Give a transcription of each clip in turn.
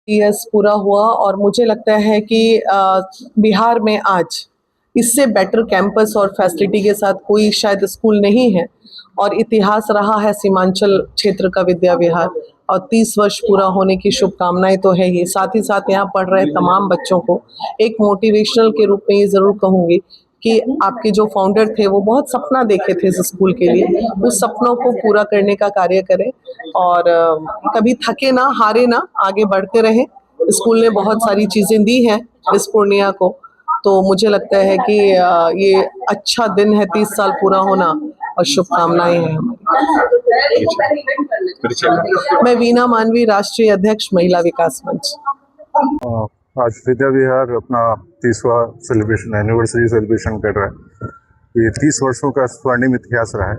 Years पूरा हुआ और मुझे लगता है कि बिहार में आज इससे बेटर कैंपस और फैसिलिटी के साथ कोई शायद स्कूल नहीं है और इतिहास रहा है सीमांचल क्षेत्र का विद्या विहार और 30 वर्ष पूरा होने की शुभकामनाएं तो है ही। साथ ही साथ यहाँ पढ़ रहे तमाम बच्चों को एक मोटिवेशनल के रूप में ये ज़रूर कहूँगी कि आपके जो फाउंडर थे वो बहुत सपना देखे थे इस स्कूल के लिए, उस सपनों को पूरा करने का कार्य करें और कभी थके ना, हारे ना, आगे बढ़ते रहें। स्कूल ने बहुत सारी चीज़ें दी हैं इस पूर्णिया को, तो मुझे लगता है कि ये अच्छा दिन है 30 साल पूरा होना और शुभकामनाएं हैं हमारी। मैं वीना मानवी, राष्ट्रीय अध्यक्ष महिला विकास मंच। आज विद्या विहार अपना 30वां एनिवर्सरी सेलिब्रेशन कर रहा है। ये 30 वर्षों का स्वर्णिम इतिहास रहा है।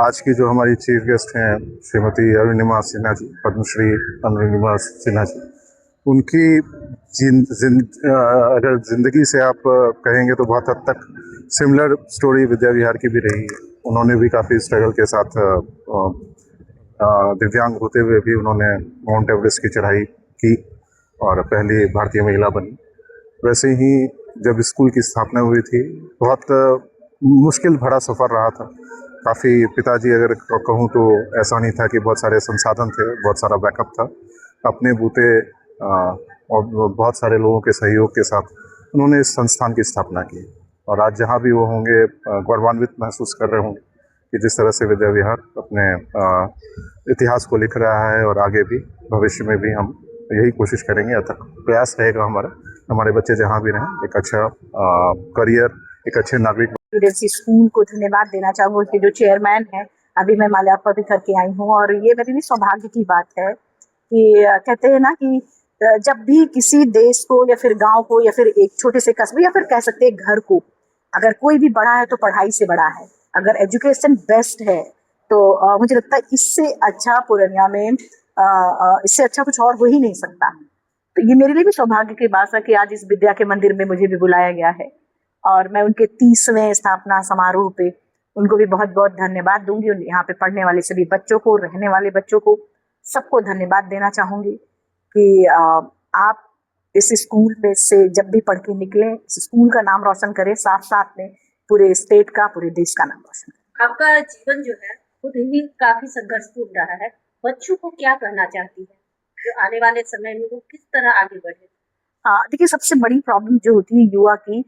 आज की जो हमारी चीफ गेस्ट हैं श्रीमती अरुणिमा सिन्हा जी, पद्मश्री अरुणिमा सिन्हा जी, उनकी अगर ज़िंदगी से आप कहेंगे तो बहुत हद तक सिमिलर स्टोरी विद्या विहार की भी रही है। उन्होंने भी काफ़ी स्ट्रगल के साथ दिव्यांग होते हुए भी उन्होंने माउंट एवरेस्ट की चढ़ाई की और पहली भारतीय महिला बनी। वैसे ही जब स्कूल की स्थापना हुई थी बहुत मुश्किल भरा सफ़र रहा था। काफ़ी पिताजी अगर कहूँ तो ऐसा नहीं था कि बहुत सारे संसाधन थे, बहुत सारा बैकअप था। अपने बूते और बहुत सारे लोगों के सहयोग के साथ उन्होंने इस संस्थान की स्थापना की और आज जहाँ भी वो होंगे गौरवान्वित महसूस कर रहे होंगे कि जिस तरह से विद्या विहार अपने इतिहास को लिख रहा है और आगे भी भविष्य में भी हम यही कोशिश करेंगे। अथक प्रयास रहेगा हमारे बच्चे जहाँ भी रहें एक अच्छा करियर, एक अच्छे नागरिक। स्कूल को धन्यवाद देना चाहूँगी कि जो चेयरमैन है, अभी मैं माल्यार्पण करके आई हूँ और ये मेरे लिए सौभाग्य की बात है कि कहते हैं ना कि जब भी किसी देश को या फिर गांव को या फिर एक छोटे से कस्बे या फिर कह सकते हैं घर को अगर कोई भी बड़ा है तो पढ़ाई से बड़ा है। अगर एजुकेशन बेस्ट है तो मुझे लगता है इससे अच्छा पूर्णिया में इससे अच्छा कुछ और हो ही नहीं सकता। तो ये मेरे लिए भी सौभाग्य की बात है कि आज इस विद्या के मंदिर में मुझे भी बुलाया गया है और मैं उनके 30वें स्थापना समारोह पे उनको भी बहुत बहुत धन्यवाद दूंगी। यहाँ पे पढ़ने वाले सभी बच्चों को, रहने वाले बच्चों को, सबको धन्यवाद देना चाहूंगी कि आप इस स्कूल में से जब भी पढ़ के निकलें, इस स्कूल का नाम रोशन करें, साथ साथ में पूरे स्टेट का, पूरे देश का नाम रोशन करें। आपका जीवन जो है खुद ही काफी संघर्षपूर्ण रहा है। बच्चों को क्या कहना चाहती है जो आने वाले समय में वो किस तरह आगे बढ़े? हाँ, देखिए सबसे बड़ी प्रॉब्लम जो होती है युवा की,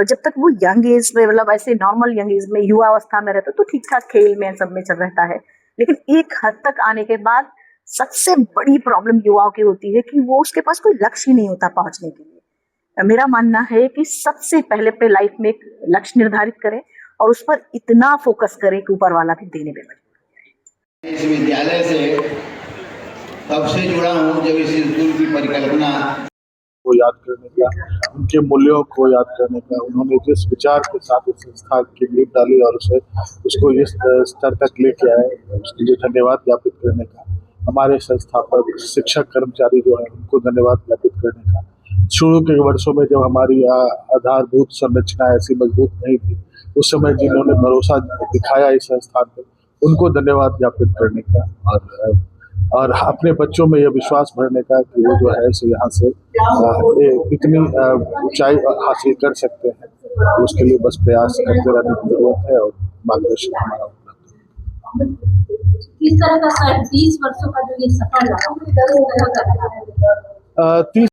जब तक वो यंग एज में, मतलब ऐसे नॉर्मल यंग एज में, युवा अवस्था में रहता तो ठीक ठाक खेल में सब में चल रहता है, लेकिन एक हद तक आने के बाद सबसे बड़ी प्रॉब्लम युवाओं की होती है कि वो उसके पास कोई लक्ष्य ही नहीं होता पहुंचने के लिए। मेरा मानना है कि सबसे पहले अपने लाइफ में एक लक्ष्य निर्धारित करें और उस पर इतना फोकस करें कि ऊपर वाला भी देने में मजबूर। इस विद्यालय से तब से जुड़ा हूँ जब इस स्कूल की परिकल्पना को याद करने का, उनके मूल्यों को याद करने का, उन्होंने जिस विचार के साथ इस संस्था की नींव डाली और उसको इस स्तर तक लेके आए, उसके लिए धन्यवाद ज्ञापित करने का, हमारे संस्थापक शिक्षक कर्मचारी जो है उनको धन्यवाद ज्ञापित करने का। शुरू के वर्षों में जब हमारी आधारभूत संरचना ऐसी मजबूत नहीं थी, उस समय जिन्होंने भरोसा दिखाया इस संस्थान पर, उनको धन्यवाद ज्ञापित करने का और अपने बच्चों में यह विश्वास भरने का कि वो जो है सो यहाँ से इतनी ऊंचाई हासिल कर सकते हैं। तो उसके लिए बस प्रयास करते रहने की जरूरत है और मार्गदर्शन हमारा उपलब्ध है। किस तरह का 30 वर्षों का जो ये सफर रहा, 30